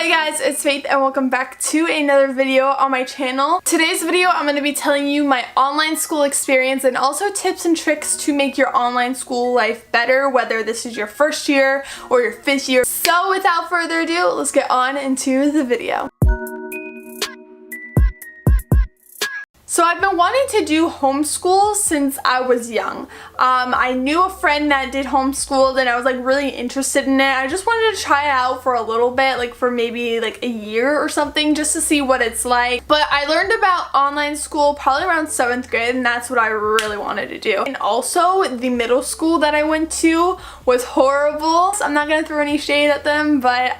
Hi guys, it's Faith and welcome back to another video on my channel. Today's video I'm going to be telling you my online school experience and also tips and tricks to make your online school life better, whether this is your first year or your fifth year. So without further ado, let's get on into the video. So I've been wanting to do homeschool since I was young. I knew a friend that did homeschool and I was like really interested in it. I just wanted to try it out for a little bit, like for maybe like a year or something, just to see what it's like. But I learned about online school probably around 7th grade and that's what I really wanted to do. And also the middle school that I went to was horrible. So I'm not gonna throw any shade at them, but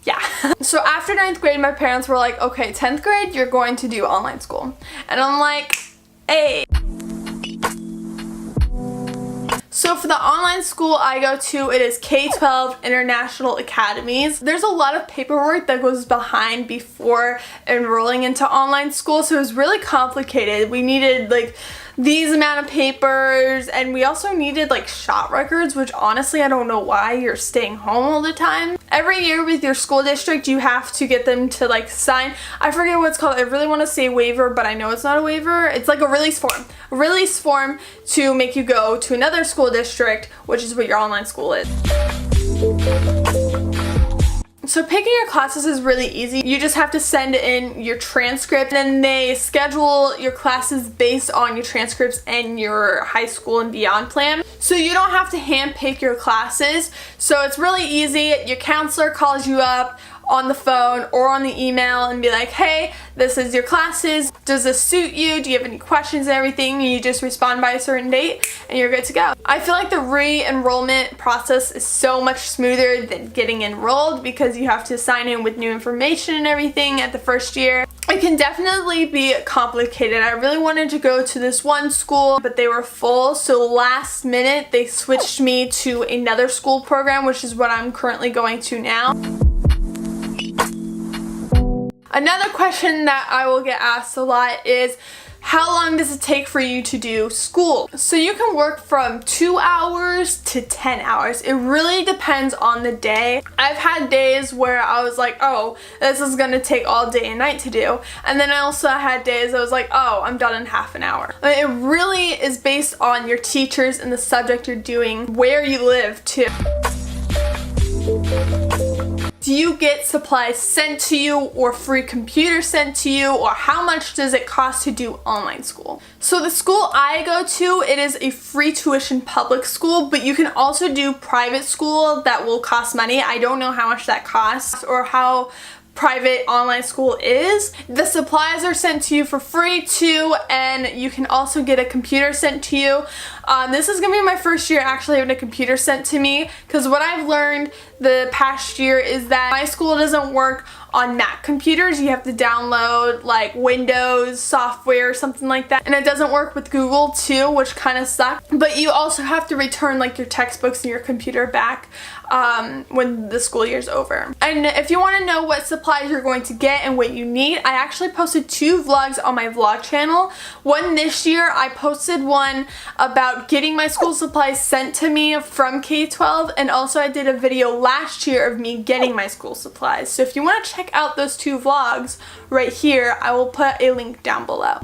yeah. So after 9th grade, my parents were like, okay, 10th grade, you're going to do online school. And I'm like, hey. So for the online school I go to, it is K-12 International Academies. There's a lot of paperwork that goes behind before enrolling into online school, so it was really complicated. We needed like these amount of papers and we also needed like shot records, which honestly I don't know why you're staying home all the time. Every year with your school district you have to get them to like sign, I forget what it's called, I really want to say waiver but I know it's not a waiver, it's like a release form. A release form to make you go to another school district, which is what your online school is. So picking your classes is really easy. You just have to send in your transcript and they schedule your classes based on your transcripts and your high school and beyond plan. So you don't have to hand pick your classes. So it's really easy. Your counselor calls you up on the phone or on the email and be like, hey, this is your classes. Does this suit you? Do you have any questions and everything? And you just respond by a certain date and you're good to go. I feel like the re-enrollment process is so much smoother than getting enrolled because you have to sign in with new information and everything at the first year. It can definitely be complicated. I really wanted to go to this one school, but they were full, so last minute they switched me to another school program, which is what I'm currently going to now. Another question that I will get asked a lot is, how long does it take for you to do school? So you can work from 2 hours to 10 hours. It really depends on the day. I've had days where I was like, oh, this is gonna take all day and night to do. And then I also had days I was like, oh, I'm done in half an hour. I mean, it really is based on your teachers and the subject you're doing, where you live too. Do you get supplies sent to you or free computers sent to you, or how much does it cost to do online school? So the school I go to, it is a free tuition public school, but you can also do private school that will cost money. I don't know how much that costs or how private online school is. The supplies are sent to you for free too, and you can also get a computer sent to you. This is gonna be my first year actually having a computer sent to me, because what I've learned the past year is that my school doesn't work on Mac computers. You have to download like Windows software or something like that, and it doesn't work with Google too, which kind of sucks. But you also have to return like your textbooks and your computer back when the school year's over. And if you want to know what supplies you're going to get and what you need, I actually posted 2 vlogs on my vlog channel. One this year, I posted one about getting my school supplies sent to me from K-12, and also I did a video last year of me getting my school supplies. So if you want to check out those 2 vlogs right here, I will put a link down below.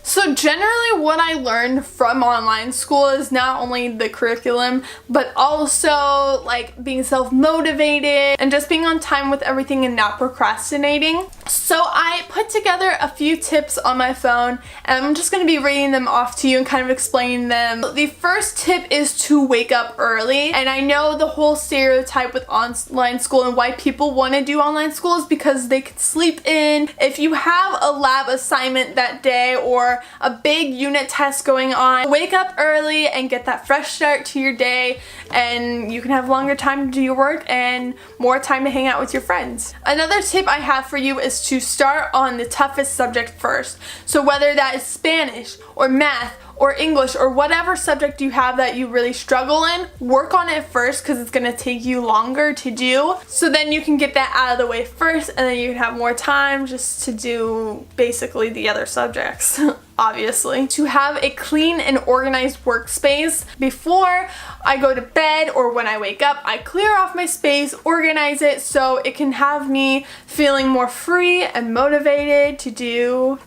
So generally what I learned from online school is not only the curriculum, but also like being self-motivated and just being on time with everything and not procrastinating. So I put together a few tips on my phone and I'm just going to be reading them off to you and kind of explaining them. The first tip is to wake up early, and I know the whole stereotype with online school and why people want to do online school is because they can sleep in. If you have a lab assignment that day or a big unit test going on, wake up early and get that fresh start to your day, and you can have longer time to do your work and more time to hang out with your friends. Another tip I have for you is to start on the toughest subject first. So whether that is Spanish or math or English or whatever subject you have that you really struggle in, work on it first because it's going to take you longer to do. So then you can get that out of the way first, and then you can have more time just to do basically the other subjects. Obviously. To have a clean and organized workspace before I go to bed or when I wake up, I clear off my space, organize it so it can have me feeling more free and motivated to do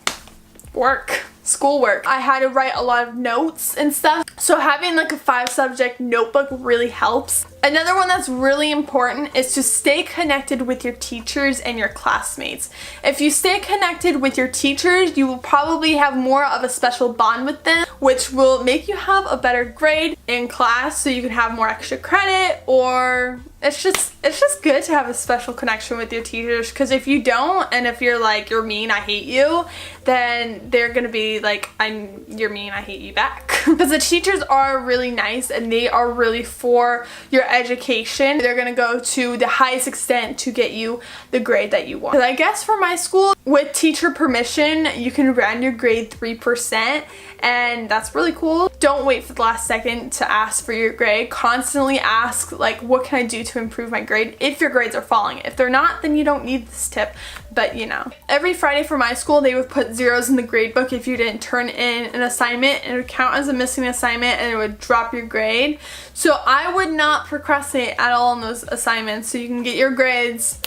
schoolwork. I had to write a lot of notes and stuff, so having like a 5-subject notebook really helps. Another one that's really important is to stay connected with your teachers and your classmates. If you stay connected with your teachers, you will probably have more of a special bond with them, which will make you have a better grade in class so you can have more extra credit, or it's just good to have a special connection with your teachers, because if you don't, and if you're like, you're mean, I hate you, then they're gonna be like, you're mean, I hate you back. Because the teachers are really nice and they are really for your education. They're gonna go to the highest extent to get you the grade that you want. But I guess for my school, with teacher permission, you can round your grade 3%, and that's really cool. Don't wait for the last second to ask for your grade. Constantly ask, like, what can I do to improve my grade if your grades are falling. If they're not, then you don't need this tip, but you know. Every Friday for my school, they would put zeros in the grade book if you didn't turn in an assignment, and it would count as a missing assignment and it would drop your grade. So I would not procrastinate at all on those assignments so you can get your grades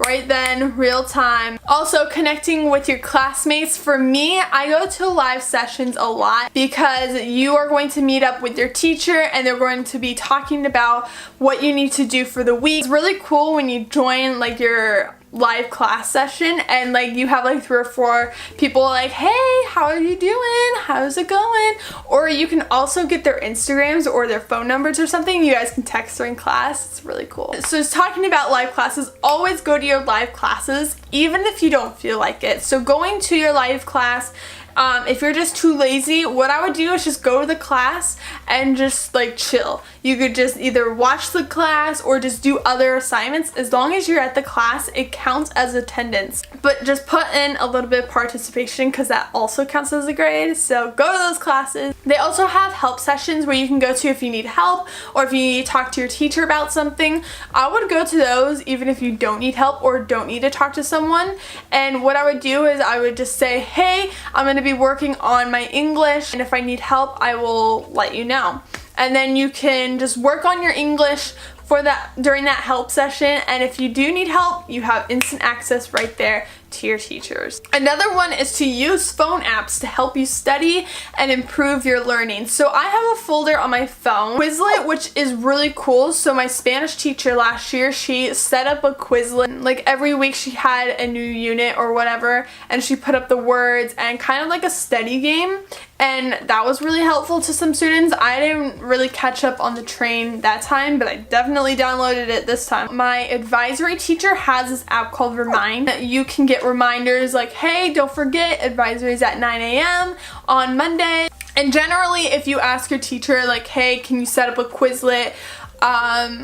right then, real time. Also, connecting with your classmates. For me, I go to live sessions a lot because you are going to meet up with your teacher and they're going to be talking about what you need to do for the week. It's really cool when you join like your live class session and like you have like 3 or 4 people like, hey, how are you doing? How's it going? Or you can also get their Instagrams or their phone numbers or something. You guys can text during class. It's really cool. So just talking about live classes, always go to your live classes even if you don't feel like it. So going to your live class, if you're just too lazy, what I would do is just go to the class and just like chill. You could just either watch the class or just do other assignments. As long as you're at the class, it counts as attendance. But just put in a little bit of participation because that also counts as a grade. So go to those classes. They also have help sessions where you can go to if you need help or if you need to talk to your teacher about something. I would go to those even if you don't need help or don't need to talk to someone. And what I would do is I would just say, hey, I'm going to be working on my English, and if I need help, I will let you know. And then you can just work on your English for that during that help session, and if you do need help, you have instant access right there to your teachers. Another one is to use phone apps to help you study and improve your learning. So I have a folder on my phone, Quizlet, which is really cool. So my Spanish teacher last year, she set up a Quizlet. Like every week she had a new unit or whatever, and she put up the words and kind of like a study game. And that was really helpful to some students. I didn't really catch up on the train that time, but I definitely downloaded it this time. My advisory teacher has this app called Remind. You can get reminders like, hey, don't forget, advisories at 9 a.m. on Monday. And generally, if you ask your teacher like, hey, can you set up a Quizlet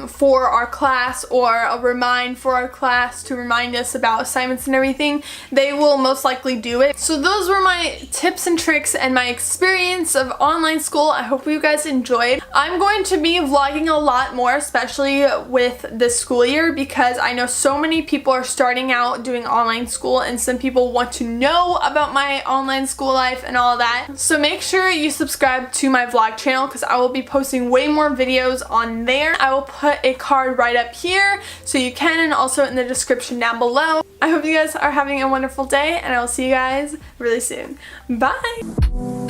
for our class, or a remind for our class to remind us about assignments and everything, they will most likely do it. So those were my tips and tricks and my experience of online school. I hope you guys enjoyed. I'm going to be vlogging a lot more, especially with this school year, because I know so many people are starting out doing online school and some people want to know about my online school life and all that. So make sure you subscribe to my vlog channel because I will be posting way more videos on there. I will put a card right up here so you can, and also in the description down below. I hope you guys are having a wonderful day, and I will see you guys really soon. Bye!